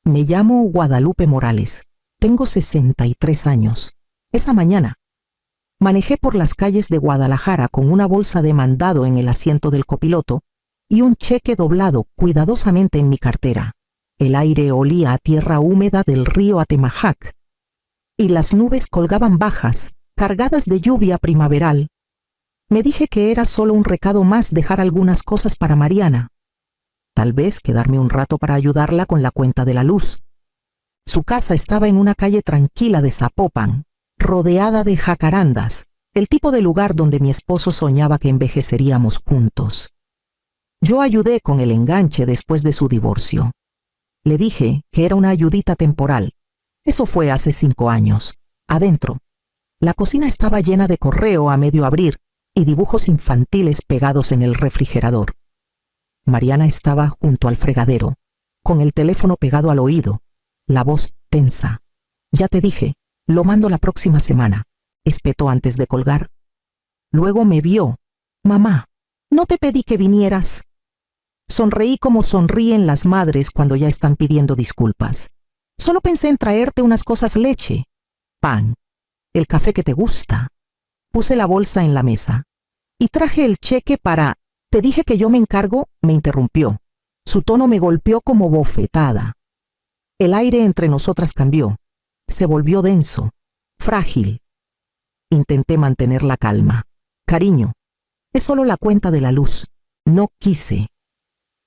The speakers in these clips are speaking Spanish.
Me llamo Guadalupe Morales. Tengo 63 años. Esa mañana manejé por las calles de Guadalajara con una bolsa de mandado en el asiento del copiloto y un cheque doblado cuidadosamente en mi cartera. El aire olía a tierra húmeda del río Atemajac y las nubes colgaban bajas, cargadas de lluvia primaveral. Me dije que era solo un recado más dejar algunas cosas para Mariana. Tal vez quedarme un rato para ayudarla con la cuenta de la luz. Su casa estaba en una calle tranquila de Zapopan, rodeada de jacarandas, el tipo de lugar donde mi esposo soñaba que envejeceríamos juntos. Yo ayudé con el enganche después de su divorcio. Le dije que era una ayudita temporal. Eso fue hace 5 años. Adentro, la cocina estaba llena de correo a medio abrir y dibujos infantiles pegados en el refrigerador. Mariana estaba junto al fregadero, con el teléfono pegado al oído, la voz tensa. Ya te dije, lo mando la próxima semana, espetó antes de colgar. Luego me vio. Mamá, no te pedí que vinieras. Sonreí como sonríen las madres cuando ya están pidiendo disculpas. Solo pensé en traerte unas cosas: leche, pan, el café que te gusta. Puse la bolsa en la mesa y traje el cheque para... Te dije que yo me encargo, me interrumpió. Su tono me golpeó como bofetada. El aire entre nosotras cambió. Se volvió denso, frágil. Intenté mantener la calma. Cariño, es solo la cuenta de la luz. No quise.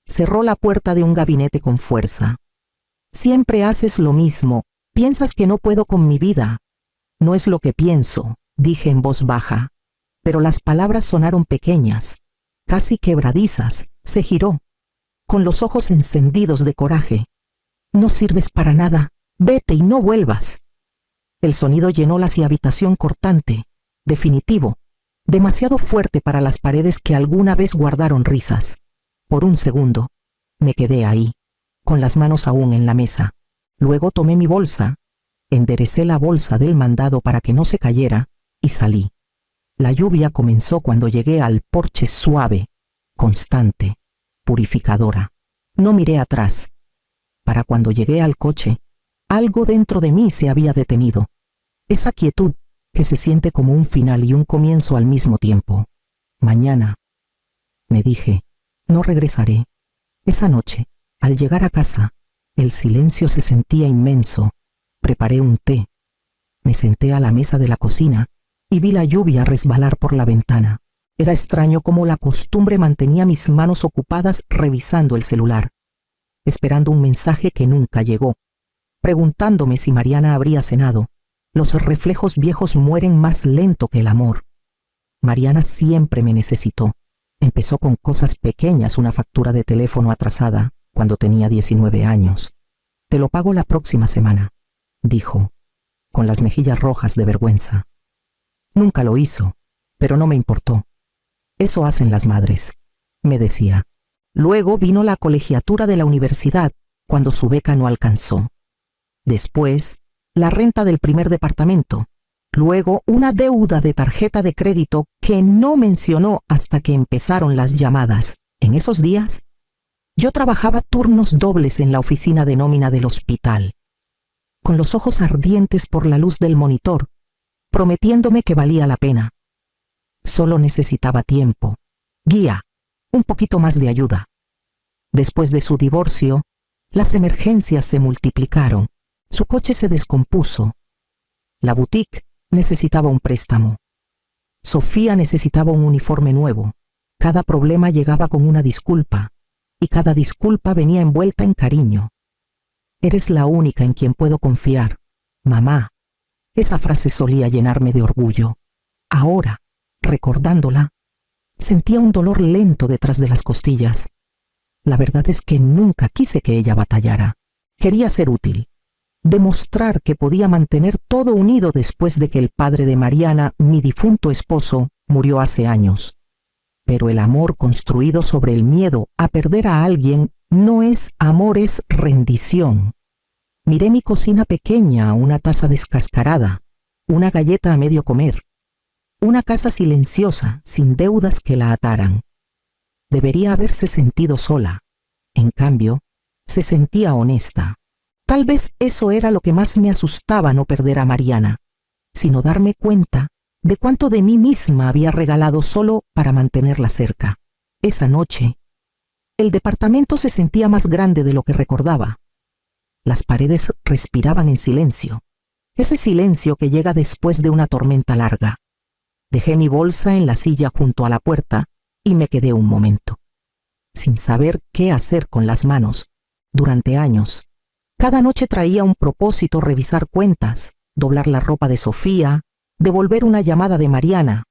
Cerró la puerta de un gabinete con fuerza. Siempre haces lo mismo. Piensas que no puedo con mi vida. No es lo que pienso, dije en voz baja. Pero las palabras sonaron pequeñas, casi quebradizas. Se giró, con los ojos encendidos de coraje. No sirves para nada. Vete y no vuelvas. El sonido llenó la habitación cortante, definitivo, demasiado fuerte para las paredes que alguna vez guardaron risas. Por un segundo, me quedé ahí, con las manos aún en la mesa. Luego tomé mi bolsa, enderecé la bolsa del mandado para que no se cayera y salí. La lluvia comenzó cuando llegué al porche suave, constante, purificadora. No miré atrás. Para cuando llegué al coche, algo dentro de mí se había detenido. Esa quietud que se siente como un final y un comienzo al mismo tiempo. Mañana, me dije, no regresaré. Esa noche, al llegar a casa, el silencio se sentía inmenso. Preparé un té. Me senté a la mesa de la cocina y vi la lluvia resbalar por la ventana. Era extraño cómo la costumbre mantenía mis manos ocupadas revisando el celular, esperando un mensaje que nunca llegó, preguntándome si Mariana habría cenado. Los reflejos viejos mueren más lento que el amor. Mariana siempre me necesitó. Empezó con cosas pequeñas, una factura de teléfono atrasada, cuando tenía 19 años. Te lo pago la próxima semana, dijo, con las mejillas rojas de vergüenza. Nunca lo hizo, pero no me importó. Eso hacen las madres, me decía. Luego vino la colegiatura de la universidad, cuando su beca no alcanzó. Después, la renta del primer departamento. Luego, una deuda de tarjeta de crédito que no mencionó hasta que empezaron las llamadas. En esos días, yo trabajaba turnos dobles en la oficina de nómina del hospital, con los ojos ardientes por la luz del monitor, prometiéndome que valía la pena. Solo necesitaba tiempo, guía, un poquito más de ayuda. Después de su divorcio, las emergencias se multiplicaron. Su coche se descompuso. La boutique necesitaba un préstamo. Sofía necesitaba un uniforme nuevo. Cada problema llegaba con una disculpa, y cada disculpa venía envuelta en cariño. Eres la única en quien puedo confiar, mamá. Esa frase solía llenarme de orgullo. Ahora, recordándola, sentía un dolor lento detrás de las costillas. La verdad es que nunca quise que ella batallara. Quería ser útil, demostrar que podía mantener todo unido después de que el padre de Mariana, mi difunto esposo, murió hace años. Pero el amor construido sobre el miedo a perder a alguien no es amor, es rendición. Miré mi cocina pequeña, una taza descascarada, una galleta a medio comer, una casa silenciosa, sin deudas que la ataran. Debería haberse sentido sola. En cambio, se sentía honesta. Tal vez eso era lo que más me asustaba, no perder a Mariana, sino darme cuenta de cuánto de mí misma había regalado solo para mantenerla cerca. Esa noche, el departamento se sentía más grande de lo que recordaba. Las paredes respiraban en silencio, ese silencio que llega después de una tormenta larga. Dejé mi bolsa en la silla junto a la puerta y me quedé un momento, sin saber qué hacer con las manos. Durante años, cada noche traía un propósito: revisar cuentas, doblar la ropa de Sofía, devolver una llamada de Mariana.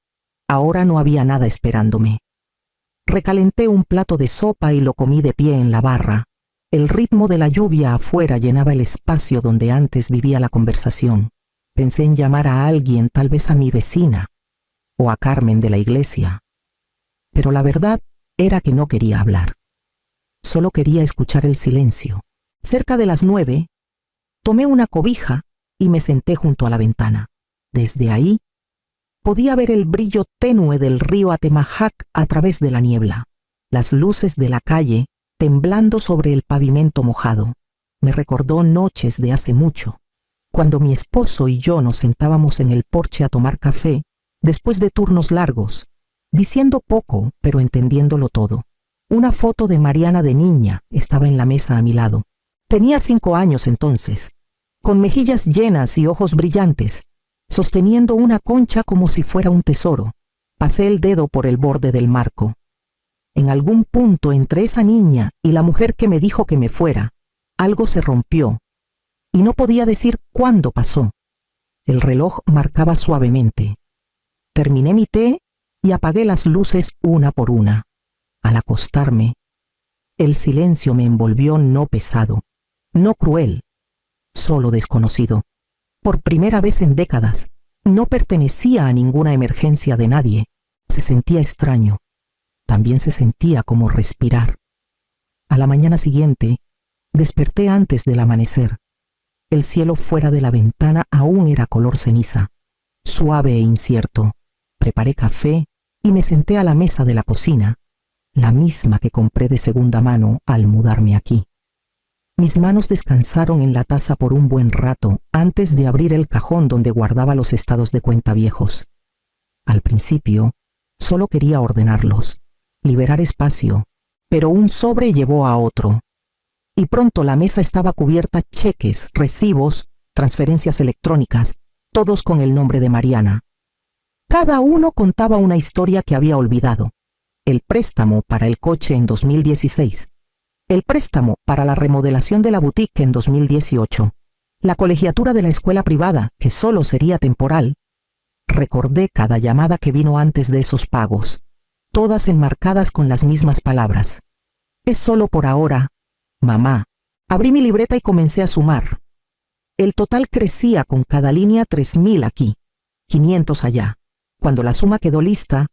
Ahora no había nada esperándome. Recalenté un plato de sopa y lo comí de pie en la barra. El ritmo de la lluvia afuera llenaba el espacio donde antes vivía la conversación. Pensé en llamar a alguien, tal vez a mi vecina o a Carmen de la iglesia. Pero la verdad era que no quería hablar. Solo quería escuchar el silencio. Cerca de las 9, tomé una cobija y me senté junto a la ventana. Desde ahí, podía ver el brillo tenue del río Atemajac a través de la niebla, las luces de la calle temblando sobre el pavimento mojado. Me recordó noches de hace mucho, cuando mi esposo y yo nos sentábamos en el porche a tomar café después de turnos largos, diciendo poco pero entendiéndolo todo. Una foto de Mariana de niña estaba en la mesa a mi lado. Tenía 5 años entonces, con mejillas llenas y ojos brillantes, sosteniendo una concha como si fuera un tesoro. Pasé el dedo por el borde del marco. En algún punto entre esa niña y la mujer que me dijo que me fuera, algo se rompió, y no podía decir cuándo pasó. El reloj marcaba suavemente. Terminé mi té y apagué las luces una por una. Al acostarme, el silencio me envolvió, no pesado, no cruel, solo desconocido. Por primera vez en décadas, no pertenecía a ninguna emergencia de nadie. Se sentía extraño. También se sentía como respirar. A la mañana siguiente, desperté antes del amanecer. El cielo fuera de la ventana aún era color ceniza, suave e incierto. Preparé café y me senté a la mesa de la cocina, la misma que compré de segunda mano al mudarme aquí. Mis manos descansaron en la taza por un buen rato antes de abrir el cajón donde guardaba los estados de cuenta viejos. Al principio, solo quería ordenarlos, liberar espacio, pero un sobre llevó a otro. Y pronto la mesa estaba cubierta: cheques, recibos, transferencias electrónicas, todos con el nombre de Mariana. Cada uno contaba una historia que había olvidado. El préstamo para el coche en 2016. El préstamo para la remodelación de la boutique en 2018. La colegiatura de la escuela privada, que solo sería temporal. Recordé cada llamada que vino antes de esos pagos, todas enmarcadas con las mismas palabras. Es solo por ahora, mamá. Abrí mi libreta y comencé a sumar. El total crecía con cada línea: 3,000 aquí, 500 allá. Cuando la suma quedó lista,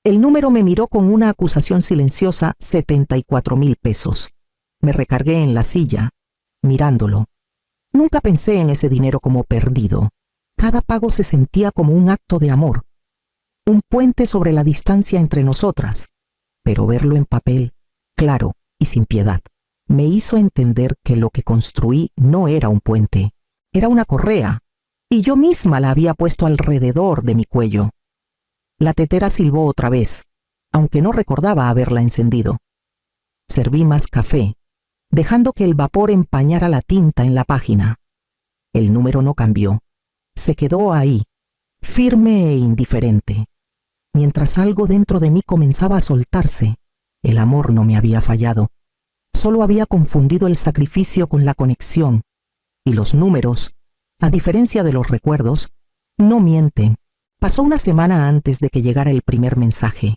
el número me miró con una acusación silenciosa: 74,000 pesos. Me recargué en la silla, mirándolo. Nunca pensé en ese dinero como perdido. Cada pago se sentía como un acto de amor, un puente sobre la distancia entre nosotras. Pero verlo en papel, claro y sin piedad, me hizo entender que lo que construí no era un puente, era una correa, y yo misma la había puesto alrededor de mi cuello. La tetera silbó otra vez, aunque no recordaba haberla encendido. Serví más café, dejando que el vapor empañara la tinta en la página. El número no cambió. Se quedó ahí, firme e indiferente. Mientras algo dentro de mí comenzaba a soltarse, el amor no me había fallado. Solo había confundido el sacrificio con la conexión. Y los números, a diferencia de los recuerdos, no mienten. Pasó una semana antes de que llegara el primer mensaje.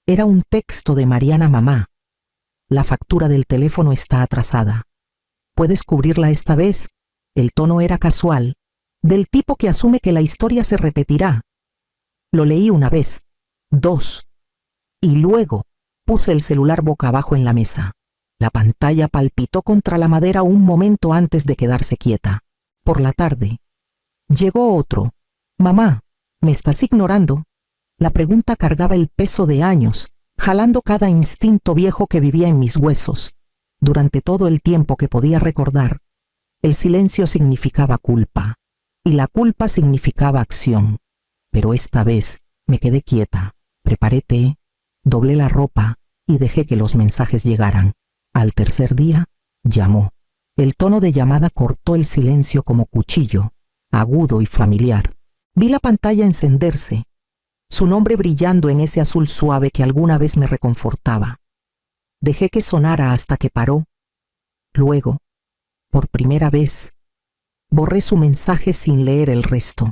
Era un texto de Mariana: mamá. La factura del teléfono está atrasada. ¿Puedes cubrirla esta vez? El tono era casual, del tipo que asume que la historia se repetirá. Lo leí una vez, 2, y luego puse el celular boca abajo en la mesa. La pantalla palpitó contra la madera un momento antes de quedarse quieta. Por la tarde, llegó otro. Mamá, ¿me estás ignorando? La pregunta cargaba el peso de años, jalando cada instinto viejo que vivía en mis huesos. Durante todo el tiempo que podía recordar, El silencio significaba culpa, y la culpa significaba acción. Pero esta vez me quedé quieta, preparé té, doblé la ropa y dejé que los mensajes llegaran. Al tercer día, llamó. El tono de llamada cortó el silencio como cuchillo, agudo y familiar. Vi la pantalla encenderse, su nombre brillando en ese azul suave que alguna vez me reconfortaba. Dejé que sonara hasta que paró. Luego, por primera vez, borré su mensaje sin leer el resto.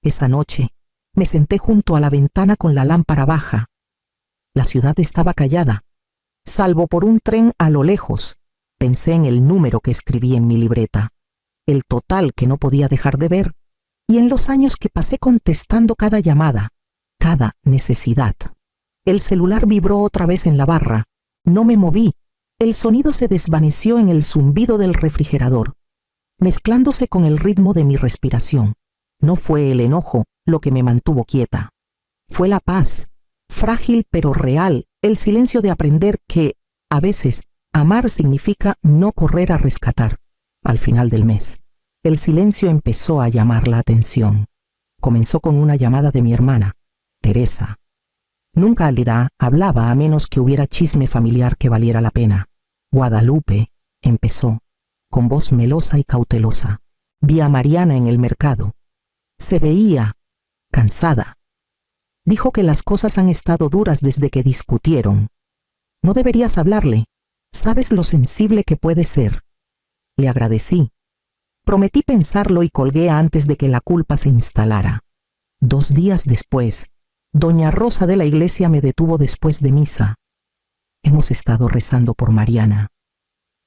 Esa noche, me senté junto a la ventana con la lámpara baja. La ciudad estaba callada, salvo por un tren a lo lejos. Pensé en el número que escribí en mi libreta, el total que no podía dejar de ver, y en los años que pasé contestando cada llamada, cada necesidad. El celular vibró otra vez en la barra. No me moví. El sonido se desvaneció en el zumbido del refrigerador, mezclándose con el ritmo de mi respiración. No fue el enojo lo que me mantuvo quieta. Fue la paz, frágil pero real, el silencio de aprender que, a veces, amar significa no correr a rescatar. Al final del mes, el silencio empezó a llamar la atención. Comenzó con una llamada de mi hermana, Teresa. Nunca Alida hablaba a menos que hubiera chisme familiar que valiera la pena. Guadalupe, empezó, con voz melosa y cautelosa. Vi a Mariana en el mercado. Se veía cansada. Dijo que las cosas han estado duras desde que discutieron. No deberías hablarle. Sabes lo sensible que puede ser. Le agradecí. Prometí pensarlo y colgué antes de que la culpa se instalara. 2 días después, doña Rosa de la iglesia me detuvo después de misa. Hemos estado rezando por Mariana,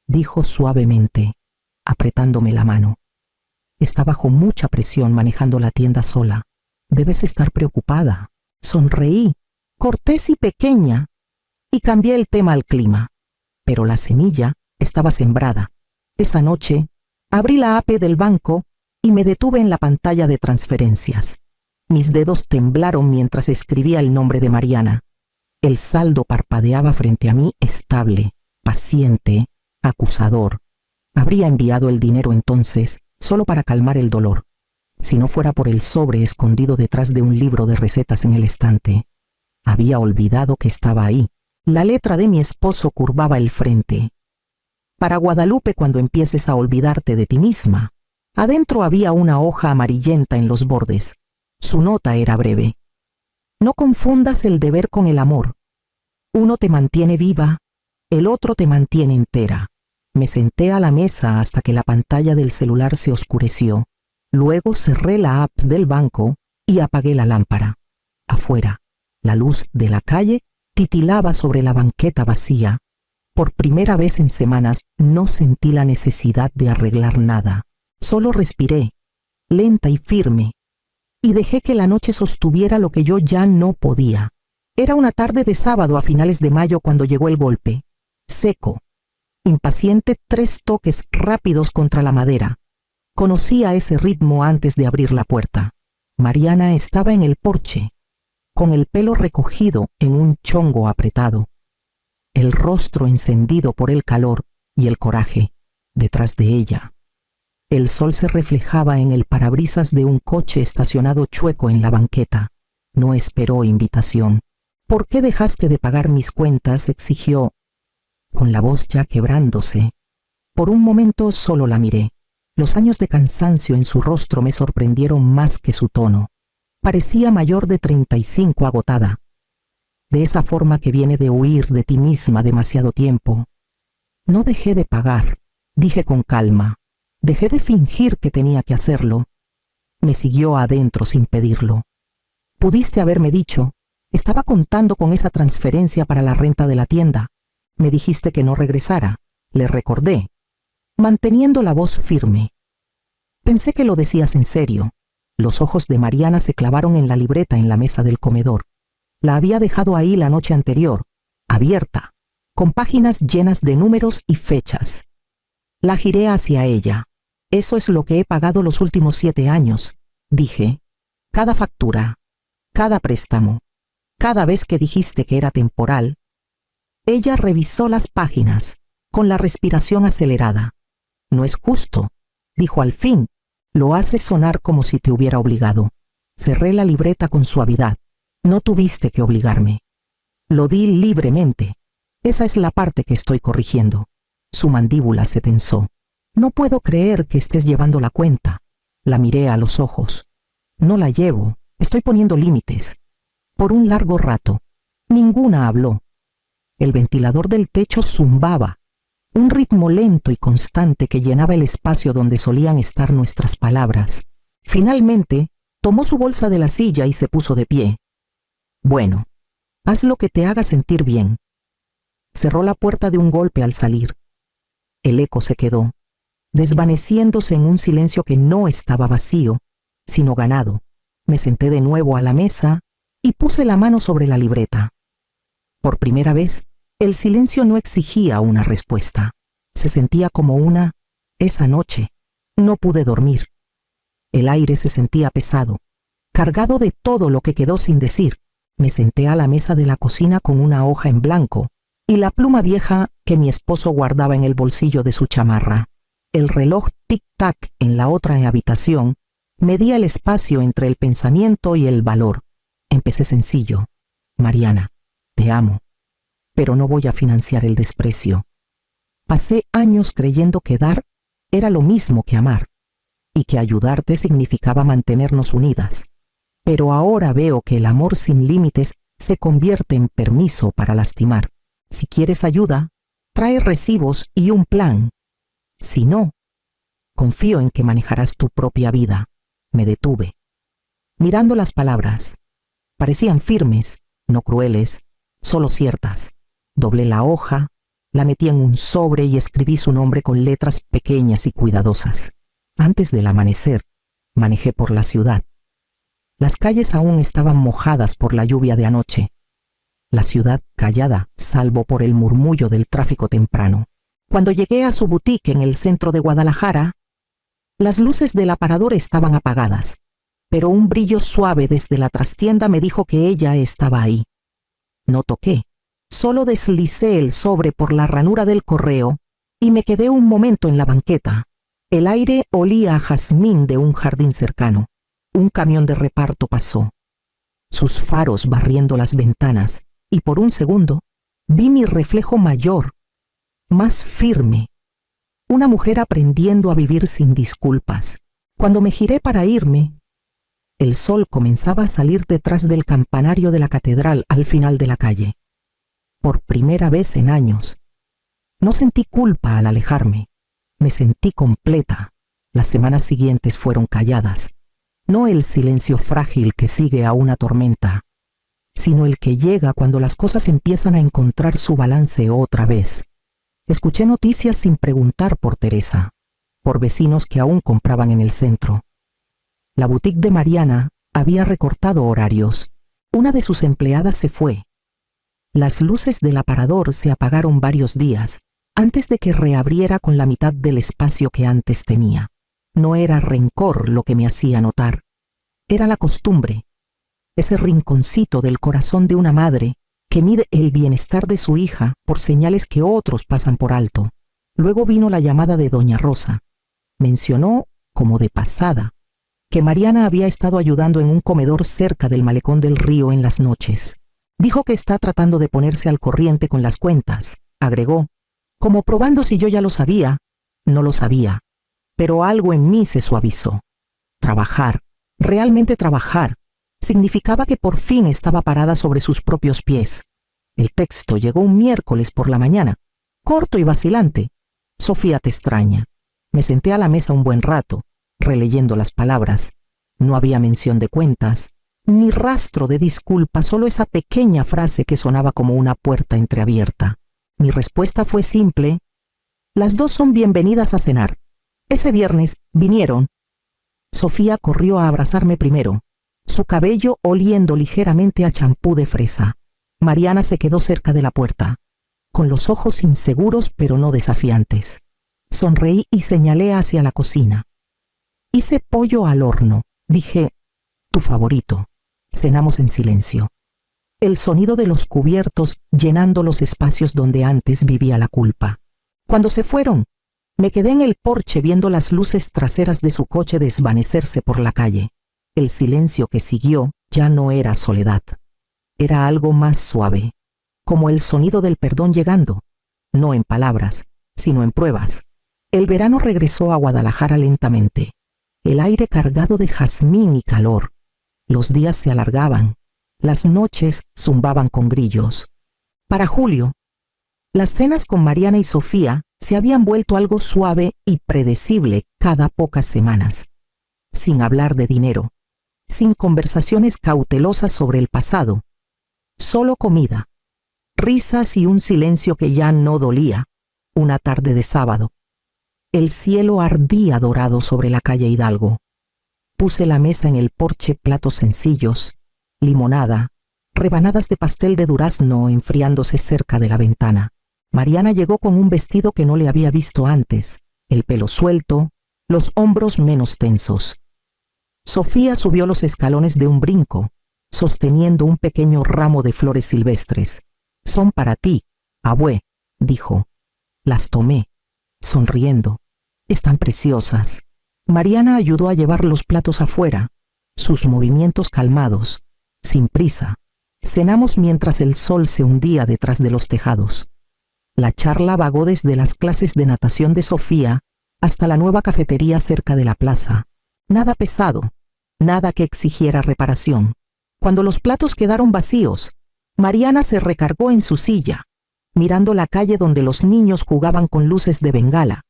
dijo suavemente, apretándome la mano. Está bajo mucha presión manejando la tienda sola. Debes estar preocupada. Sonreí, cortés y pequeña, y cambié el tema al clima. Pero la semilla estaba sembrada. Esa noche, abrí la app del banco y me detuve en la pantalla de transferencias. Mis dedos temblaron mientras escribía el nombre de Mariana. El saldo parpadeaba frente a mí estable, paciente, acusador. Habría enviado el dinero entonces solo para calmar el dolor, si no fuera por el sobre escondido detrás de un libro de recetas en el estante. Había olvidado que estaba ahí. La letra de mi esposo curvaba el frente. Para Guadalupe cuando empieces a olvidarte de ti misma. Adentro había una hoja amarillenta en los bordes. Su nota era breve. No confundas el deber con el amor. Uno te mantiene viva, el otro te mantiene entera. Me senté a la mesa hasta que la pantalla del celular se oscureció. Luego cerré la app del banco y apagué la lámpara. Afuera, la luz de la calle titilaba sobre la banqueta vacía. Por primera vez en semanas no sentí la necesidad de arreglar nada. Solo respiré, lenta y firme, y dejé que la noche sostuviera lo que yo ya no podía. Era una tarde de sábado a finales de mayo cuando llegó el golpe. Seco, impaciente, 3 toques rápidos contra la madera. Conocía ese ritmo antes de abrir la puerta. Mariana estaba en el porche, con el pelo recogido en un chongo apretado, el rostro encendido por el calor y el coraje. Detrás de ella, el sol se reflejaba en el parabrisas de un coche estacionado chueco en la banqueta. No esperó invitación. ¿Por qué dejaste de pagar mis cuentas?, exigió, con la voz ya quebrándose. Por un momento solo la miré. Los años de cansancio en su rostro me sorprendieron más que su tono. Parecía mayor de 35, agotada. De esa forma que viene de huir de ti misma demasiado tiempo. No dejé de pagar, dije con calma. Dejé de fingir que tenía que hacerlo. Me siguió adentro sin pedirlo. Pudiste haberme dicho, estaba contando con esa transferencia para la renta de la tienda. Me dijiste que no regresara, le recordé, manteniendo la voz firme. Pensé que lo decías en serio. Los ojos de Mariana se clavaron en la libreta en la mesa del comedor. La había dejado ahí la noche anterior, abierta, con páginas llenas de números y fechas. La giré hacia ella. Eso es lo que he pagado los últimos 7 años, dije. Cada factura, cada préstamo, cada vez que dijiste que era temporal. Ella revisó las páginas, con la respiración acelerada. No es justo, dijo al fin. Lo haces sonar como si te hubiera obligado. Cerré la libreta con suavidad. No tuviste que obligarme. Lo di libremente. Esa es la parte que estoy corrigiendo. Su mandíbula se tensó. No puedo creer que estés llevando la cuenta. La miré a los ojos. No la llevo. Estoy poniendo límites. Por un largo rato. Ninguna habló. El ventilador del techo zumbaba. Un ritmo lento y constante que llenaba el espacio donde solían estar nuestras palabras. Finalmente, tomó su bolsa de la silla y se puso de pie. Bueno, haz lo que te haga sentir bien. Cerró la puerta de un golpe al salir. El eco se quedó, desvaneciéndose en un silencio que no estaba vacío, sino ganado. Me senté de nuevo a la mesa y puse la mano sobre la libreta. Por primera vez, el silencio no exigía una respuesta. Se sentía como esa noche. No pude dormir. El aire se sentía pesado, cargado de todo lo que quedó sin decir. Me senté a la mesa de la cocina con una hoja en blanco y la pluma vieja que mi esposo guardaba en el bolsillo de su chamarra. El reloj tic-tac en la otra habitación medía el espacio entre el pensamiento y el valor. Empecé sencillo. Mariana, te amo, pero no voy a financiar el desprecio. Pasé años creyendo que dar era lo mismo que amar y que ayudarte significaba mantenernos unidas. Pero ahora veo que el amor sin límites se convierte en permiso para lastimar. Si quieres ayuda, trae recibos y un plan. Si no, confío en que manejarás tu propia vida. Me detuve. Mirando las palabras, parecían firmes, no crueles, solo ciertas. Doblé la hoja, la metí en un sobre y escribí su nombre con letras pequeñas y cuidadosas. Antes del amanecer, manejé por la ciudad. Las calles aún estaban mojadas por la lluvia de anoche. La ciudad callada, salvo por el murmullo del tráfico temprano. Cuando llegué a su boutique en el centro de Guadalajara, las luces del aparador estaban apagadas, pero un brillo suave desde la trastienda me dijo que ella estaba ahí. No toqué, solo deslicé el sobre por la ranura del correo y me quedé un momento en la banqueta. El aire olía a jazmín de un jardín cercano. Un camión de reparto pasó, sus faros barriendo las ventanas, y por un segundo vi mi reflejo mayor, más firme. Una mujer aprendiendo a vivir sin disculpas. Cuando me giré para irme, el sol comenzaba a salir detrás del campanario de la catedral al final de la calle. Por primera vez en años. No sentí culpa al alejarme. Me sentí completa. Las semanas siguientes fueron calladas. No el silencio frágil que sigue a una tormenta, sino el que llega cuando las cosas empiezan a encontrar su balance otra vez. Escuché noticias sin preguntar por Teresa, por vecinos que aún compraban en el centro. La boutique de Mariana había recortado horarios. Una de sus empleadas se fue. Las luces del aparador se apagaron varios días, antes de que reabriera con la mitad del espacio que antes tenía. No era rencor lo que me hacía notar. Era la costumbre, ese rinconcito del corazón de una madre que mide el bienestar de su hija por señales que otros pasan por alto. Luego vino la llamada de doña Rosa. Mencionó, como de pasada, que Mariana había estado ayudando en un comedor cerca del malecón del río en las noches. Dijo que está tratando de ponerse al corriente con las cuentas. Agregó, como probando si yo ya lo sabía. No lo sabía. Pero algo en mí se suavizó. Trabajar, realmente trabajar, significaba que por fin estaba parada sobre sus propios pies. El texto llegó un miércoles por la mañana, corto y vacilante. Sofía te extraña. Me senté a la mesa un buen rato, releyendo las palabras. No había mención de cuentas, ni rastro de disculpa, solo esa pequeña frase que sonaba como una puerta entreabierta. Mi respuesta fue simple. Las dos son bienvenidas a cenar. Ese viernes vinieron. Sofía corrió a abrazarme primero, su cabello oliendo ligeramente a champú de fresa. Mariana se quedó cerca de la puerta, con los ojos inseguros pero no desafiantes. Sonreí y señalé hacia la cocina. Hice pollo al horno. Dije, tu favorito. Cenamos en silencio. El sonido de los cubiertos llenando los espacios donde antes vivía la culpa. Cuando se fueron, Me quedé en el porche viendo las luces traseras de su coche desvanecerse por la calle. El silencio que siguió ya no era soledad. Era algo más suave, como el sonido del perdón llegando, no en palabras, sino en pruebas. El verano regresó a Guadalajara lentamente. El aire cargado de jazmín y calor. Los días se alargaban. Las noches zumbaban con grillos. Para julio, las cenas con Mariana y Sofía se habían vuelto algo suave y predecible cada pocas semanas. Sin hablar de dinero, sin conversaciones cautelosas sobre el pasado. Solo comida, risas y un silencio que ya no dolía. Una tarde de sábado. El cielo ardía dorado sobre la calle Hidalgo. Puse la mesa en el porche, platos sencillos, limonada, rebanadas de pastel de durazno enfriándose cerca de la ventana. Mariana llegó con un vestido que no le había visto antes, el pelo suelto, los hombros menos tensos. Sofía subió los escalones de un brinco, sosteniendo un pequeño ramo de flores silvestres. «Son para ti, abue», dijo. Las tomé, sonriendo. «Están preciosas». Mariana ayudó a llevar los platos afuera, sus movimientos calmados, sin prisa. Cenamos mientras el sol se hundía detrás de los tejados. La charla vagó desde las clases de natación de Sofía hasta la nueva cafetería cerca de la plaza. Nada pesado, nada que exigiera reparación. Cuando los platos quedaron vacíos, Mariana se recargó en su silla, mirando la calle donde los niños jugaban con luces de bengala.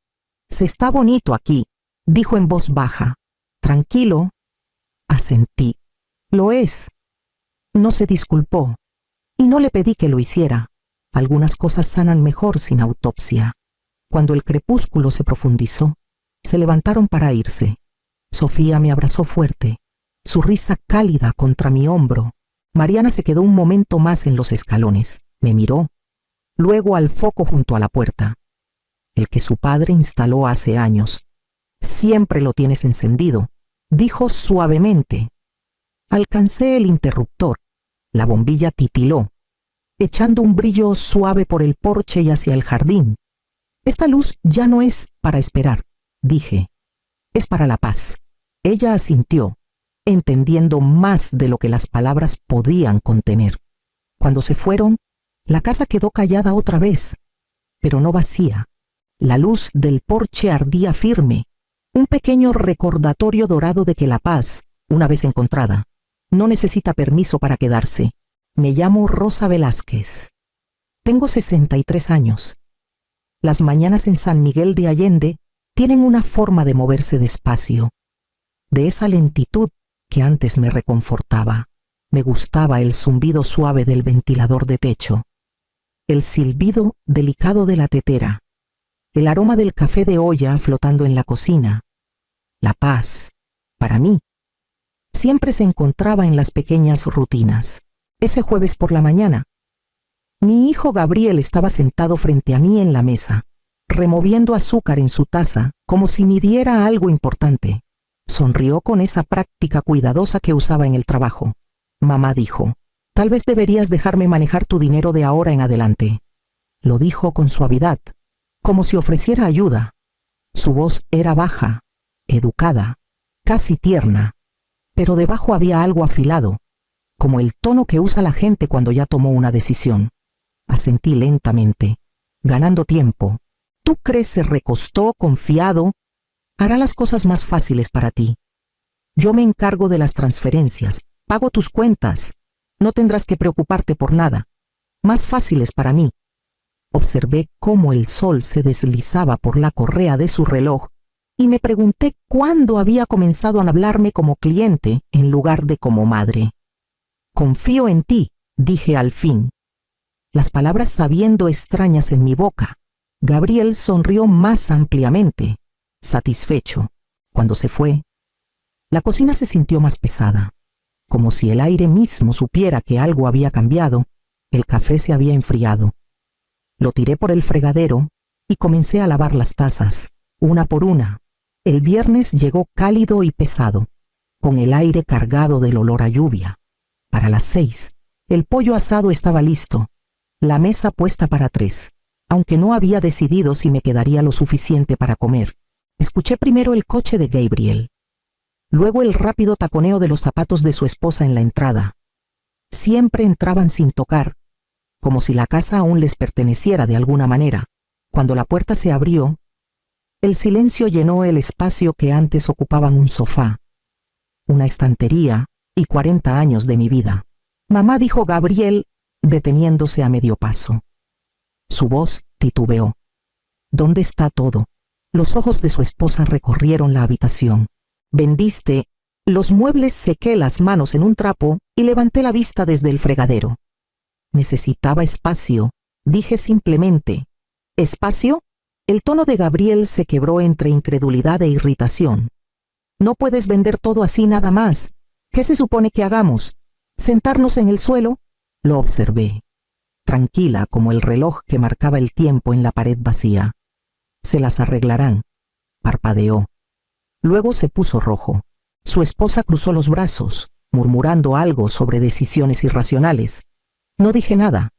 «Se está bonito aquí», dijo en voz baja. «Tranquilo». Asentí. «Lo es». No se disculpó, y no le pedí que lo hiciera. Algunas cosas sanan mejor sin autopsia. Cuando el crepúsculo se profundizó, se levantaron para irse. Sofía me abrazó fuerte, su risa cálida contra mi hombro. Mariana se quedó un momento más en los escalones. Me miró, luego al foco junto a la puerta, el que su padre instaló hace años. «Siempre lo tienes encendido», dijo suavemente. Alcancé el interruptor. La bombilla titiló, echando un brillo suave por el porche y hacia el jardín. «Esta luz ya no es para esperar», dije. «Es para la paz». Ella asintió, entendiendo más de lo que las palabras podían contener. Cuando se fueron, la casa quedó callada otra vez, pero no vacía. La luz del porche ardía firme, un pequeño recordatorio dorado de que la paz, una vez encontrada, no necesita permiso para quedarse. Me llamo Rosa Velázquez. Tengo 63 años. Las mañanas en San Miguel de Allende tienen una forma de moverse despacio, de esa lentitud que antes me reconfortaba. Me gustaba el zumbido suave del ventilador de techo, el silbido delicado de la tetera, el aroma del café de olla flotando en la cocina. La paz, para mí, siempre se encontraba en las pequeñas rutinas. Ese jueves por la mañana, mi hijo Gabriel estaba sentado frente a mí en la mesa, removiendo azúcar en su taza como si midiera algo importante. Sonrió con esa práctica cuidadosa que usaba en el trabajo. Mamá dijo, «Tal vez deberías dejarme manejar tu dinero de ahora en adelante». Lo dijo con suavidad, como si ofreciera ayuda. Su voz era baja, educada, casi tierna, pero debajo había algo afilado, como el tono que usa la gente cuando ya tomó una decisión. Asentí lentamente, ganando tiempo. «¿Tú crees?» Se recostó, confiado. «Hará las cosas más fáciles para ti. Yo me encargo de las transferencias, pago tus cuentas. No tendrás que preocuparte por nada. Más fáciles para mí». Observé cómo el sol se deslizaba por la correa de su reloj y me pregunté cuándo había comenzado a hablarme como cliente en lugar de como madre. «Confío en ti», dije al fin. Las palabras sabiendo extrañas en mi boca. Gabriel sonrió más ampliamente, satisfecho. Cuando se fue, la cocina se sintió más pesada, como si el aire mismo supiera que algo había cambiado. El café se había enfriado. Lo tiré por el fregadero y comencé a lavar las tazas, una por una. El viernes llegó cálido y pesado, con el aire cargado del olor a lluvia. Para las 6, el pollo asado estaba listo, la mesa puesta para 3. aunque no había decidido si me quedaría lo suficiente para comer. Escuché primero el coche de Gabriel, luego el rápido taconeo de los zapatos de su esposa en la entrada. Siempre entraban sin tocar, como si la casa aún les perteneciera de alguna manera. Cuando la puerta se abrió, el silencio llenó el espacio que antes ocupaban un sofá, una estantería y 40 años de mi vida. Mamá, dijo Gabriel, deteniéndose a medio paso. Su voz titubeó. ¿Dónde está todo? Los ojos de su esposa recorrieron la habitación. Vendiste los muebles, sequé las manos en un trapo y levanté la vista desde el fregadero. Necesitaba espacio, dije simplemente. ¿Espacio? El tono de Gabriel se quebró entre incredulidad e irritación. No puedes vender todo así nada más. ¿Qué se supone que hagamos? ¿Sentarnos en el suelo? Lo observé, tranquila como el reloj que marcaba el tiempo en la pared vacía. Se las arreglarán, parpadeó. Luego se puso rojo. Su esposa cruzó los brazos, murmurando algo sobre decisiones irracionales. No dije nada.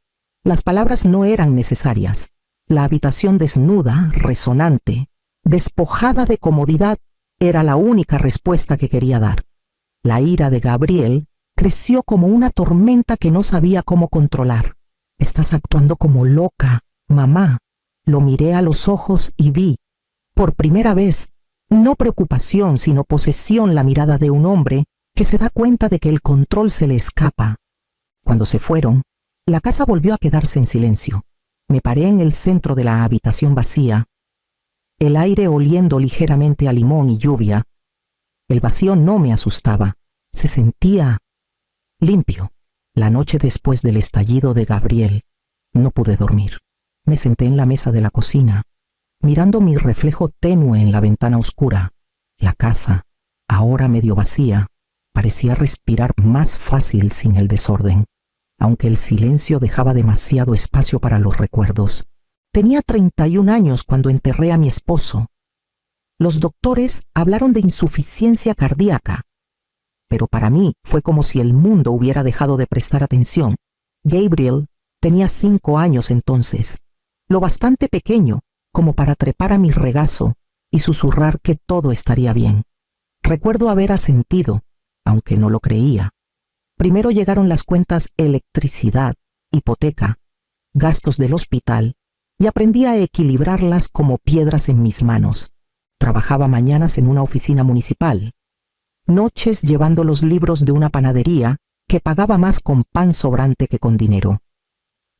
Las palabras no eran necesarias. La habitación desnuda, resonante, despojada de comodidad, era la única respuesta que quería dar. La ira de Gabriel creció como una tormenta que no sabía cómo controlar. Estás actuando como loca, mamá. Lo miré a los ojos y vi, por primera vez, no preocupación sino posesión, la mirada de un hombre que se da cuenta de que el control se le escapa. Cuando se fueron, la casa volvió a quedarse en silencio. Me paré en el centro de la habitación vacía, el aire oliendo ligeramente a limón y lluvia. El vacío no me asustaba, se sentía limpio. La noche después del estallido de Gabriel, no pude dormir. Me senté en la mesa de la cocina, mirando mi reflejo tenue en la ventana oscura. La casa, ahora medio vacía, parecía respirar más fácil sin el desorden, aunque el silencio dejaba demasiado espacio para los recuerdos. Tenía 31 años cuando enterré a mi esposo. Los doctores hablaron de insuficiencia cardíaca, pero para mí fue como si el mundo hubiera dejado de prestar atención. Gabriel tenía 5 años entonces, lo bastante pequeño como para trepar a mi regazo y susurrar que todo estaría bien. Recuerdo haber asentido, aunque no lo creía. Primero llegaron las cuentas electricidad, hipoteca, gastos del hospital, y aprendí a equilibrarlas como piedras en mis manos. Trabajaba mañanas en una oficina municipal, noches llevando los libros de una panadería que pagaba más con pan sobrante que con dinero.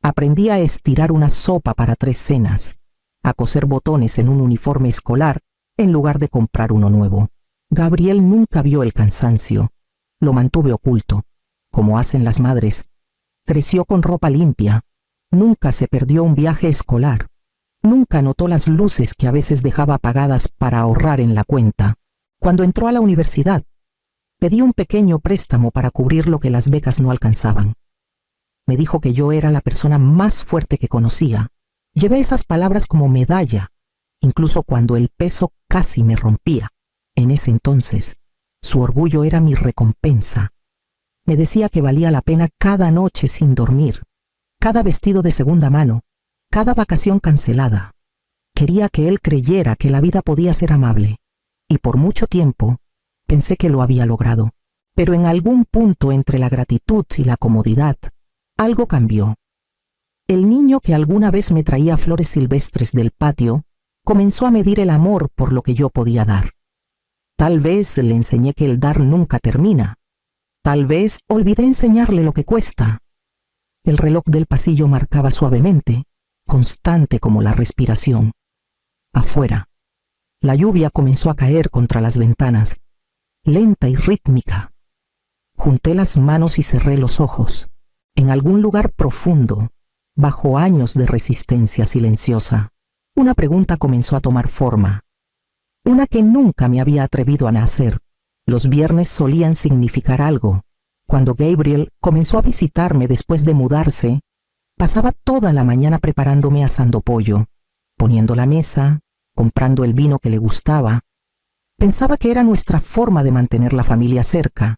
Aprendí a estirar una sopa para 3 cenas, a coser botones en un uniforme escolar en lugar de comprar uno nuevo. Gabriel nunca vio el cansancio, lo mantuve oculto, como hacen las madres. Creció con ropa limpia, nunca se perdió un viaje escolar, nunca notó las luces que a veces dejaba apagadas para ahorrar en la cuenta. Cuando entró a la universidad, pedí un pequeño préstamo para cubrir lo que las becas no alcanzaban. Me dijo que yo era la persona más fuerte que conocía. Llevé esas palabras como medalla, incluso cuando el peso casi me rompía. En ese entonces, su orgullo era mi recompensa. Me decía que valía la pena cada noche sin dormir, cada vestido de segunda mano, cada vacación cancelada. Quería que él creyera que la vida podía ser amable, y por mucho tiempo pensé que lo había logrado. Pero en algún punto entre la gratitud y la comodidad, algo cambió. El niño que alguna vez me traía flores silvestres del patio comenzó a medir el amor por lo que yo podía dar. Tal vez le enseñé que el dar nunca termina. Tal vez olvidé enseñarle lo que cuesta. El reloj del pasillo marcaba suavemente, constante como la respiración. Afuera, la lluvia comenzó a caer contra las ventanas, lenta y rítmica. Junté las manos y cerré los ojos. En algún lugar profundo, bajo años de resistencia silenciosa, una pregunta comenzó a tomar forma. Una que nunca me había atrevido a hacer. Los viernes solían significar algo. Cuando Gabriel comenzó a visitarme después de mudarse, pasaba toda la mañana preparándome asando pollo, poniendo la mesa, comprando el vino que le gustaba. Pensaba que era nuestra forma de mantener la familia cerca,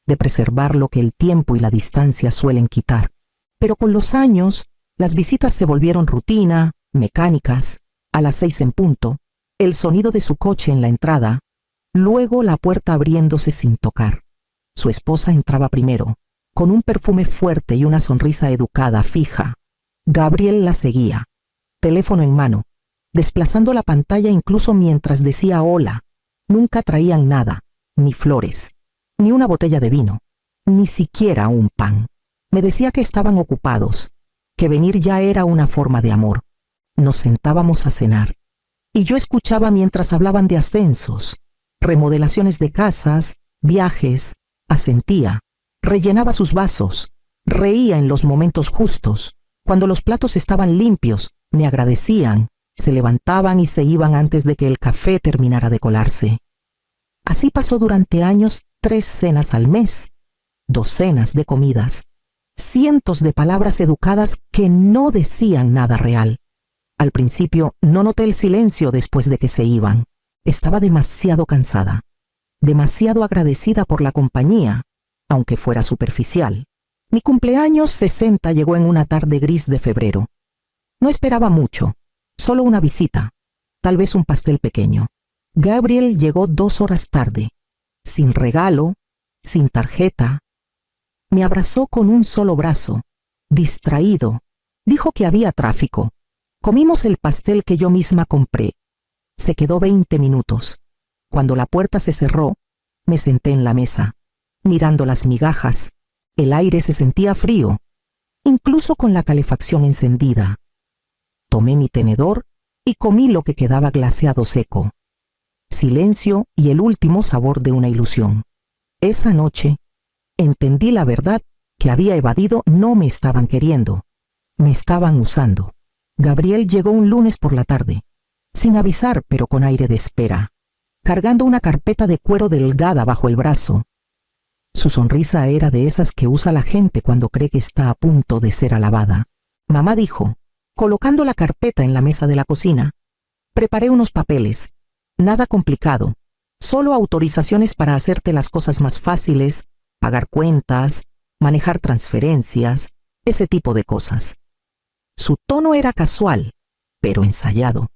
de preservar lo que el tiempo y la distancia suelen quitar. Pero con los años, las visitas se volvieron rutina, mecánicas, a las 6 en punto, el sonido de su coche en la entrada, luego la puerta abriéndose sin tocar. Su esposa entraba primero, con un perfume fuerte y una sonrisa educada, fija. Gabriel la seguía, teléfono en mano, desplazando la pantalla incluso mientras decía hola. Nunca traían nada, ni flores, ni una botella de vino, ni siquiera un pan. Me decía que estaban ocupados, que venir ya era una forma de amor. Nos sentábamos a cenar, y yo escuchaba mientras hablaban de ascensos, remodelaciones de casas, viajes, asentía, rellenaba sus vasos, reía en los momentos justos. Cuando los platos estaban limpios, me agradecían, se levantaban y se iban antes de que el café terminara de colarse. Así pasó durante años, 3 cenas al mes, docenas de comidas, cientos de palabras educadas que no decían nada real. Al principio no noté el silencio después de que se iban. Estaba demasiado cansada, demasiado agradecida por la compañía, aunque fuera superficial. Mi cumpleaños 60 llegó en una tarde gris de febrero. No esperaba mucho, solo una visita, tal vez un pastel pequeño. Gabriel llegó 2 horas tarde, sin regalo, sin tarjeta. Me abrazó con un solo brazo, distraído. Dijo que había tráfico. Comimos el pastel que yo misma compré. Se quedó 20 minutos. Cuando la puerta se cerró, me senté en la mesa, mirando las migajas. El aire se sentía frío, incluso con la calefacción encendida. Tomé mi tenedor y comí lo que quedaba glaseado seco. Silencio y el último sabor de una ilusión. Esa noche, entendí la verdad que había evadido. No me estaban queriendo, me estaban usando. Gabriel llegó un lunes por la tarde, sin avisar pero con aire de espera, cargando una carpeta de cuero delgada bajo el brazo. Su sonrisa era de esas que usa la gente cuando cree que está a punto de ser alabada. Mamá dijo, colocando la carpeta en la mesa de la cocina, preparé unos papeles, nada complicado, solo autorizaciones para hacerte las cosas más fáciles, pagar cuentas, manejar transferencias, ese tipo de cosas. Su tono era casual, pero ensayado.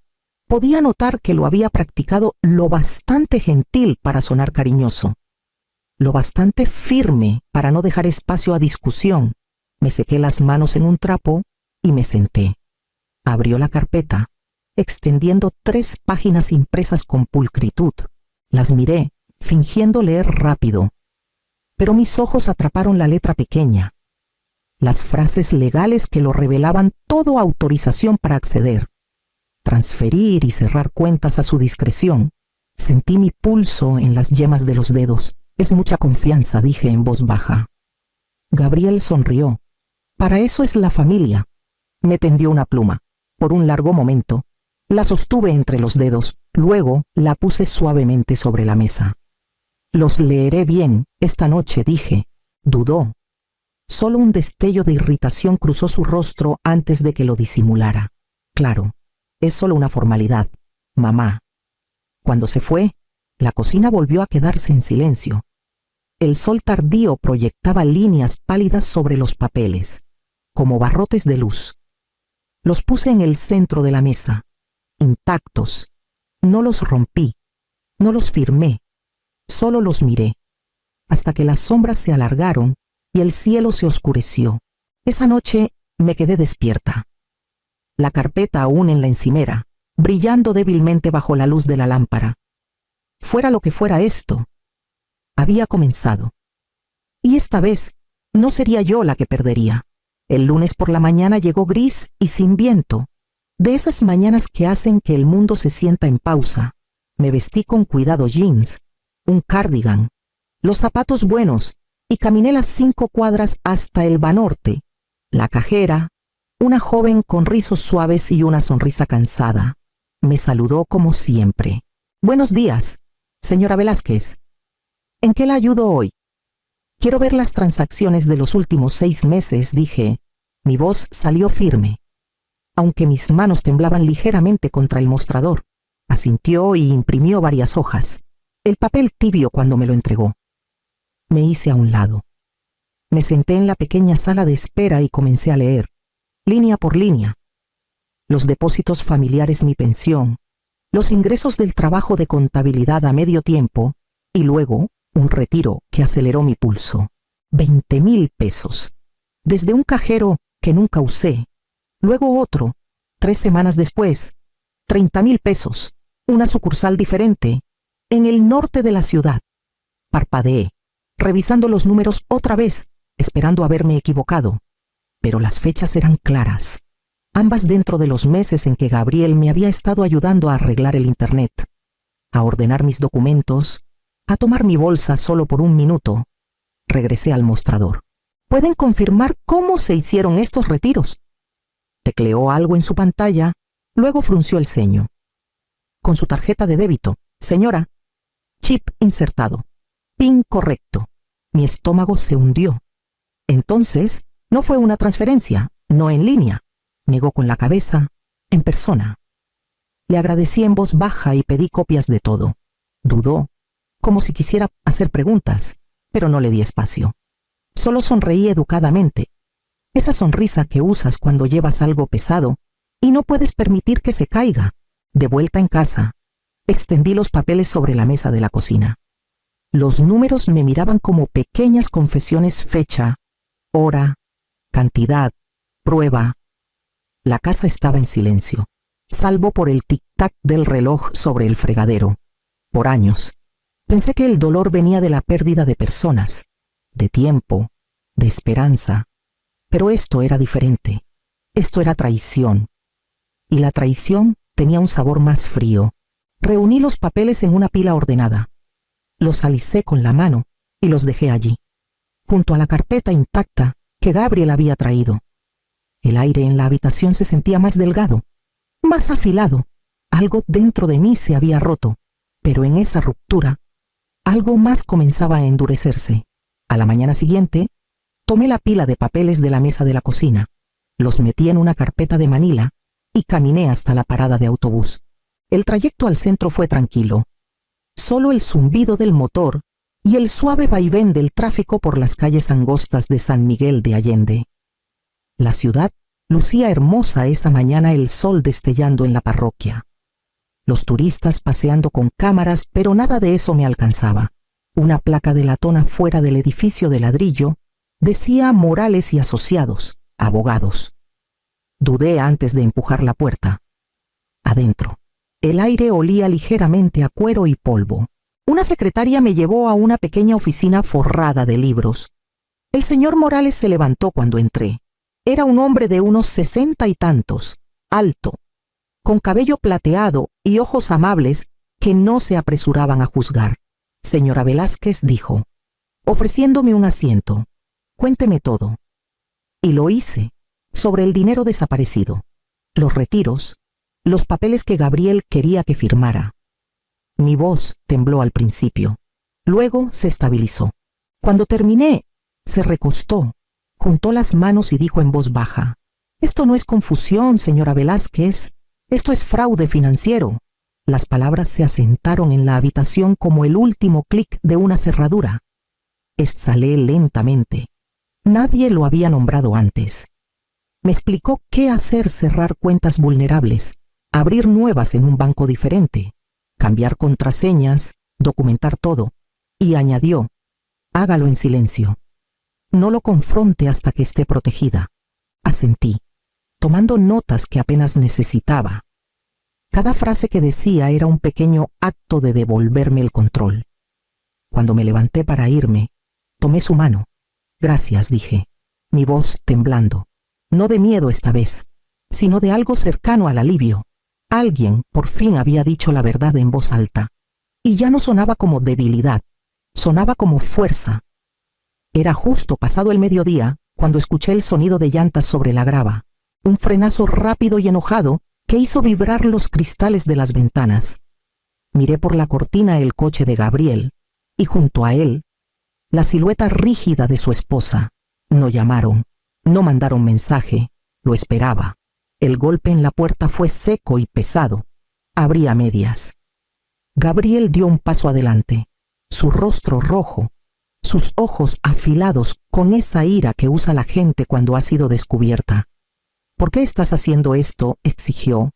Podía notar que lo había practicado lo bastante gentil para sonar cariñoso, lo bastante firme para no dejar espacio a discusión. Me sequé las manos en un trapo y me senté. Abrió la carpeta, extendiendo 3 páginas impresas con pulcritud. Las miré, fingiendo leer rápido, pero mis ojos atraparon la letra pequeña, las frases legales que lo revelaban todo: autorización para acceder, transferir y cerrar cuentas a su discreción. Sentí mi pulso en las yemas de los dedos. Es mucha confianza, dije en voz baja. Gabriel sonrió. Para eso es la familia. Me tendió una pluma. Por un largo momento, la sostuve entre los dedos. Luego la puse suavemente sobre la mesa. Los leeré bien esta noche, dije. Dudó. Solo un destello de irritación cruzó su rostro antes de que lo disimulara. Claro, es solo una formalidad, mamá. Cuando se fue, la cocina volvió a quedarse en silencio. El sol tardío proyectaba líneas pálidas sobre los papeles, como barrotes de luz. Los puse en el centro de la mesa, intactos. No los rompí, no los firmé, solo los miré, hasta que las sombras se alargaron y el cielo se oscureció. Esa noche me quedé despierta. La carpeta aún en la encimera, brillando débilmente bajo la luz de la lámpara. Fuera lo que fuera esto, había comenzado. Y esta vez no sería yo la que perdería. El lunes por la mañana llegó gris y sin viento, de esas mañanas que hacen que el mundo se sienta en pausa. Me vestí con cuidado jeans, un cardigan, los zapatos buenos, y caminé las 5 cuadras hasta el Banorte. La cajera, una joven con rizos suaves y una sonrisa cansada, me saludó como siempre. Buenos días, señora Velázquez. ¿En qué la ayudo hoy? Quiero ver las transacciones de los últimos 6 meses, dije. Mi voz salió firme, aunque mis manos temblaban ligeramente contra el mostrador. Asintió y imprimió varias hojas, el papel tibio cuando me lo entregó. Me hice a un lado. Me senté en la pequeña sala de espera y comencé a leer, línea por línea. los depósitos familiares, mi pensión, los ingresos del trabajo de contabilidad a medio tiempo y luego un retiro que aceleró mi pulso. 20,000 pesos. Desde un cajero que nunca usé, luego otro, 3 semanas después, 30,000 pesos, una sucursal diferente, en el norte de la ciudad. Parpadeé, revisando los números otra vez, esperando haberme equivocado, pero las fechas eran claras, ambas dentro de los meses en que Gabriel me había estado ayudando a arreglar el internet, a ordenar mis documentos, a tomar mi bolsa solo por un minuto. Regresé al mostrador. ¿Pueden confirmar cómo se hicieron estos retiros? Tecleó algo en su pantalla, luego frunció el ceño. Con su tarjeta de débito. Señora, chip insertado. PIN correcto. Mi estómago se hundió. Entonces, no fue una transferencia, no en línea. Negó con la cabeza, en persona. Le agradecí en voz baja y pedí copias de todo. Dudó, como si quisiera hacer preguntas, pero no le di espacio. Solo sonreí educadamente. Esa sonrisa que usas cuando llevas algo pesado y no puedes permitir que se caiga. De vuelta en casa, extendí los papeles sobre la mesa de la cocina. Los números me miraban como pequeñas confesiones: fecha, hora, cantidad, prueba. La casa estaba en silencio, salvo por el tic-tac del reloj sobre el fregadero. Por años, pensé que el dolor venía de la pérdida de personas, de tiempo, de esperanza. Pero esto era diferente. Esto era traición. Y la traición tenía un sabor más frío. Reuní los papeles en una pila ordenada. Los alicé con la mano y los dejé allí, junto a la carpeta intacta que Gabriel había traído. El aire en la habitación se sentía más delgado, más afilado. Algo dentro de mí se había roto, pero en esa ruptura, algo más comenzaba a endurecerse. A la mañana siguiente, tomé la pila de papeles de la mesa de la cocina, los metí en una carpeta de manila y caminé hasta la parada de autobús. El trayecto al centro fue tranquilo. Solo el zumbido del motor y el suave vaivén del tráfico por las calles angostas de San Miguel de Allende. La ciudad lucía hermosa esa mañana, el sol destellando en la parroquia. Los turistas paseando con cámaras, pero nada de eso me alcanzaba. Una placa de latón fuera del edificio de ladrillo decía Morales y Asociados, abogados. Dudé antes de empujar la puerta. Adentro, el aire olía ligeramente a cuero y polvo. Una secretaria me llevó a una pequeña oficina forrada de libros. El señor Morales se levantó cuando entré. Era un hombre de unos 60 y tantos, alto, con cabello plateado y ojos amables que no se apresuraban a juzgar. Señora Velázquez, dijo, ofreciéndome un asiento, cuénteme todo. Y lo hice, sobre el dinero desaparecido, los retiros, los papeles que Gabriel quería que firmara. Mi voz tembló al principio, luego se estabilizó. Cuando terminé, se recostó, juntó las manos y dijo en voz baja, «Esto no es confusión, señora Velázquez, esto es fraude financiero». Las palabras se asentaron en la habitación como el último clic de una cerradura. Exhalé lentamente. Nadie lo había nombrado antes. Me explicó qué hacer: cerrar cuentas vulnerables, abrir nuevas en un banco diferente, cambiar contraseñas, documentar todo, y añadió, hágalo en silencio. No lo confronte hasta que esté protegida. Asentí, tomando notas que apenas necesitaba. Cada frase que decía era un pequeño acto de devolverme el control. Cuando me levanté para irme, tomé su mano. Gracias, dije, mi voz temblando. No de miedo esta vez, sino de algo cercano al alivio. Alguien por fin había dicho la verdad en voz alta. Y ya no sonaba como debilidad, sonaba como fuerza. Era justo pasado el mediodía cuando escuché el sonido de llantas sobre la grava, un frenazo rápido y enojado que hizo vibrar los cristales de las ventanas. Miré por la cortina el coche de Gabriel, y junto a él, la silueta rígida de su esposa. No llamaron, no mandaron mensaje, lo esperaba. El golpe en la puerta fue seco y pesado. Abrí a medias. Gabriel dio un paso adelante, su rostro rojo, sus ojos afilados con esa ira que usa la gente cuando ha sido descubierta. ¿Por qué estás haciendo esto?, exigió.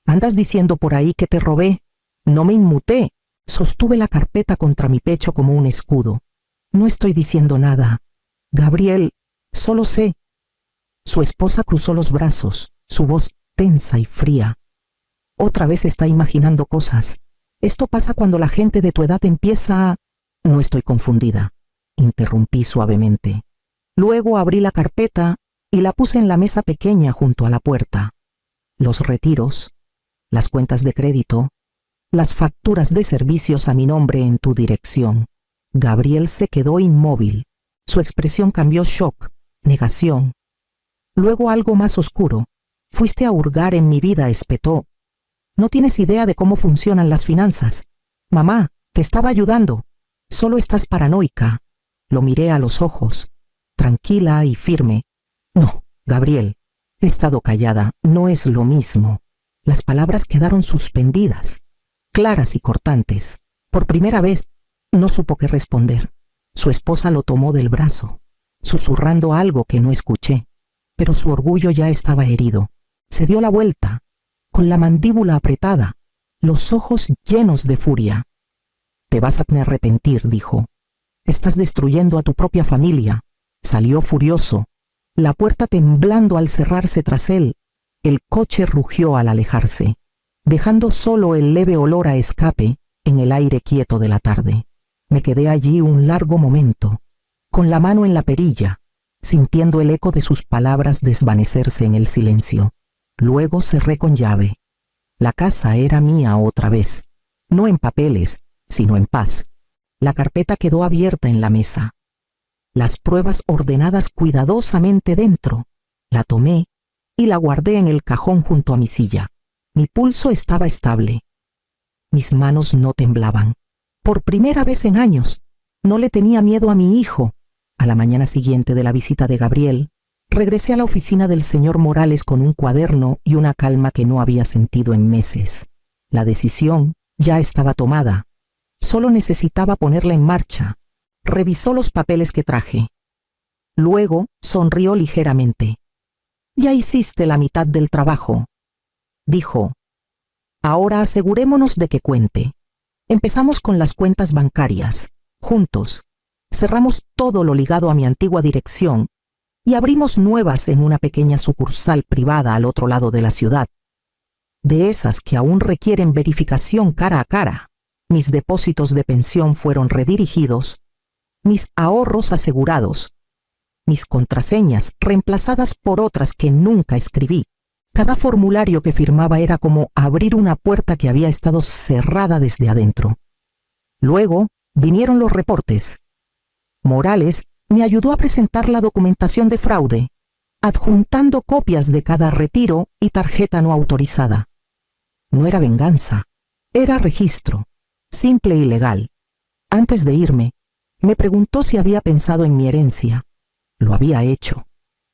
Andas diciendo por ahí que te robé. No me inmuté. Sostuve la carpeta contra mi pecho como un escudo. No estoy diciendo nada. Gabriel, solo sé. Su esposa cruzó los brazos, su voz tensa y fría. Otra vez está imaginando cosas. Esto pasa cuando la gente de tu edad empieza a... No estoy confundida, interrumpí suavemente. Luego abrí la carpeta y la puse en la mesa pequeña junto a la puerta. Los retiros, las cuentas de crédito, las facturas de servicios a mi nombre en tu dirección. Gabriel se quedó inmóvil. Su expresión cambió: shock, negación. Luego algo más oscuro. Fuiste a hurgar en mi vida, espetó. No tienes idea de cómo funcionan las finanzas. Mamá, te estaba ayudando. Solo estás paranoica. Lo miré a los ojos, tranquila y firme. No, Gabriel, he estado callada. No es lo mismo. Las palabras quedaron suspendidas, claras y cortantes. Por primera vez, no supo qué responder. Su esposa lo tomó del brazo, susurrando algo que no escuché, pero su orgullo ya estaba herido. Se dio la vuelta, con la mandíbula apretada, los ojos llenos de furia. Te vas a arrepentir, dijo. Estás destruyendo a tu propia familia. Salió furioso, la puerta temblando al cerrarse tras él. El coche rugió al alejarse, dejando solo el leve olor a escape en el aire quieto de la tarde. Me quedé allí un largo momento, con la mano en la perilla, sintiendo el eco de sus palabras desvanecerse en el silencio. Luego cerré con llave. La casa era mía otra vez, no en papeles, sino en paz. La carpeta quedó abierta en la mesa. Las pruebas ordenadas cuidadosamente dentro. La tomé y la guardé en el cajón junto a mi silla. Mi pulso estaba estable. Mis manos no temblaban. Por primera vez en años, no le tenía miedo a mi hijo. A la mañana siguiente de la visita de Gabriel, regresé a la oficina del señor Morales con un cuaderno y una calma que no había sentido en meses. La decisión ya estaba tomada. Solo necesitaba ponerla en marcha. Revisó los papeles que traje. Luego sonrió ligeramente. Ya hiciste la mitad del trabajo, dijo. Ahora asegurémonos de que cuente. Empezamos con las cuentas bancarias. Juntos, cerramos todo lo ligado a mi antigua dirección y abrimos nuevas en una pequeña sucursal privada al otro lado de la ciudad. De esas que aún requieren verificación cara a cara. Mis depósitos de pensión fueron redirigidos, mis ahorros asegurados, mis contraseñas reemplazadas por otras que nunca escribí. Cada formulario que firmaba era como abrir una puerta que había estado cerrada desde adentro. Luego vinieron los reportes. Morales me ayudó a presentar la documentación de fraude, adjuntando copias de cada retiro y tarjeta no autorizada. No era venganza, era registro, simple y legal. Antes de irme, me preguntó si había pensado en mi herencia. Lo había hecho.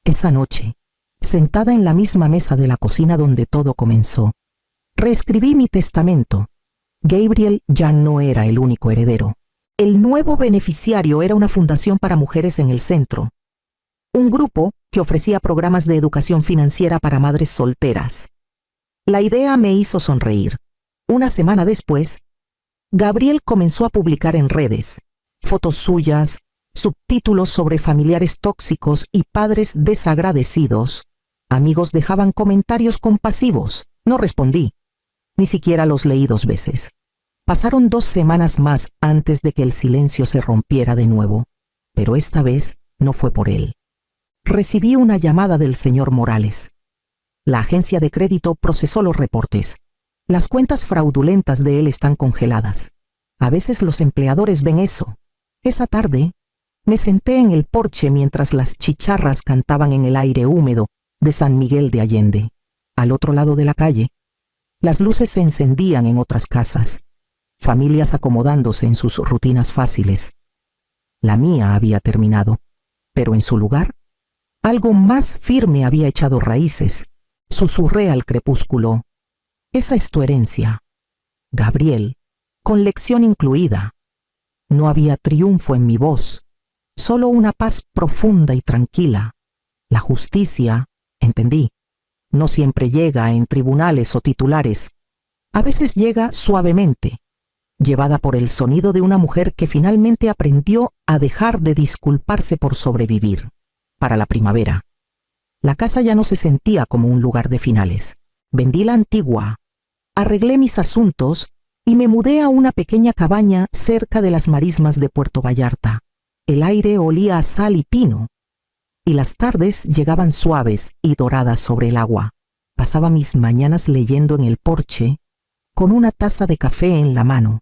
Esa noche, sentada en la misma mesa de la cocina donde todo comenzó, reescribí mi testamento. Gabriel ya no era el único heredero. El nuevo beneficiario era una fundación para mujeres en el centro, un grupo que ofrecía programas de educación financiera para madres solteras. La idea me hizo sonreír. Una semana después, Gabriel comenzó a publicar en redes fotos suyas, subtítulos sobre familiares tóxicos y padres desagradecidos. Amigos dejaban comentarios compasivos. No respondí. Ni siquiera los leí 2 veces. Pasaron 2 semanas más antes de que el silencio se rompiera de nuevo, pero esta vez no fue por él. Recibí una llamada del señor Morales. La agencia de crédito procesó los reportes. Las cuentas fraudulentas de él están congeladas. A veces los empleadores ven eso. Esa tarde, me senté en el porche mientras las chicharras cantaban en el aire húmedo de San Miguel de Allende. Al otro lado de la calle, las luces se encendían en otras casas, familias acomodándose en sus rutinas fáciles. La mía había terminado, pero en su lugar, algo más firme había echado raíces. Susurré al crepúsculo: esa es tu herencia, Gabriel, con lección incluida. No había triunfo en mi voz, solo una paz profunda y tranquila. La justicia, entendí, No siempre llega en tribunales o titulares. A veces llega suavemente, llevada por el sonido de una mujer que finalmente aprendió a dejar de disculparse por sobrevivir. Para la primavera, la casa ya no se sentía como un lugar de finales. Vendí la antigua, arreglé mis asuntos y me mudé a una pequeña cabaña cerca de las marismas de Puerto Vallarta. El aire olía a sal y pino, y las tardes llegaban suaves y doradas sobre el agua. Pasaba mis mañanas leyendo en el porche, con una taza de café en la mano,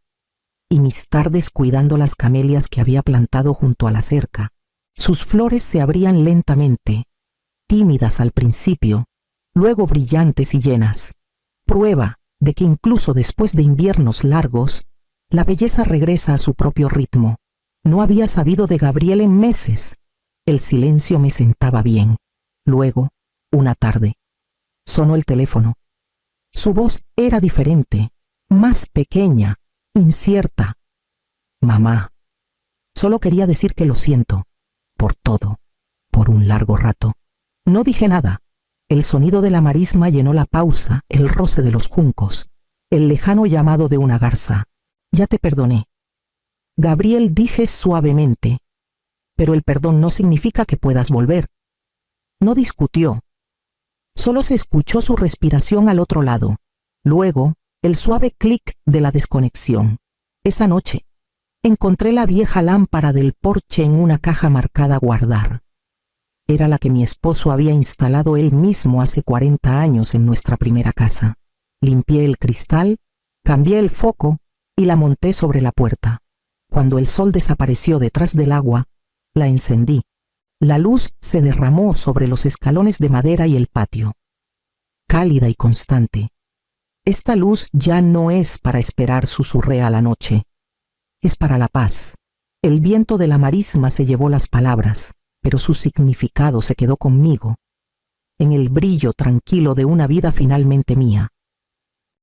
y mis tardes cuidando las camelias que había plantado junto a la cerca. Sus flores se abrían lentamente, tímidas al principio, luego brillantes y llenas, prueba de que incluso después de inviernos largos, la belleza regresa a su propio ritmo. No había sabido de Gabriel en meses. El silencio me sentaba bien. Luego, una tarde, sonó el teléfono. Su voz era diferente, más pequeña, incierta. Mamá, solo quería decir que lo siento, por todo, por un largo rato. No dije nada. El sonido de la marisma llenó la pausa, el roce de los juncos, el lejano llamado de una garza. Ya te perdoné. Gabriel, dije suavemente, pero el perdón no significa que puedas volver. No discutió. Solo se escuchó su respiración al otro lado. Luego, el suave clic de la desconexión. Esa noche, encontré la vieja lámpara del porche en una caja marcada guardar. Era la que mi esposo había instalado él mismo hace 40 años en nuestra primera casa. Limpié el cristal, cambié el foco y la monté sobre la puerta. Cuando el sol desapareció detrás del agua, la encendí. La luz se derramó sobre los escalones de madera y el patio. Cálida y constante. Esta luz ya no es para esperar, susurré a la noche. Es para la paz. El viento de la marisma se llevó las palabras, pero su significado se quedó conmigo, en el brillo tranquilo de una vida finalmente mía.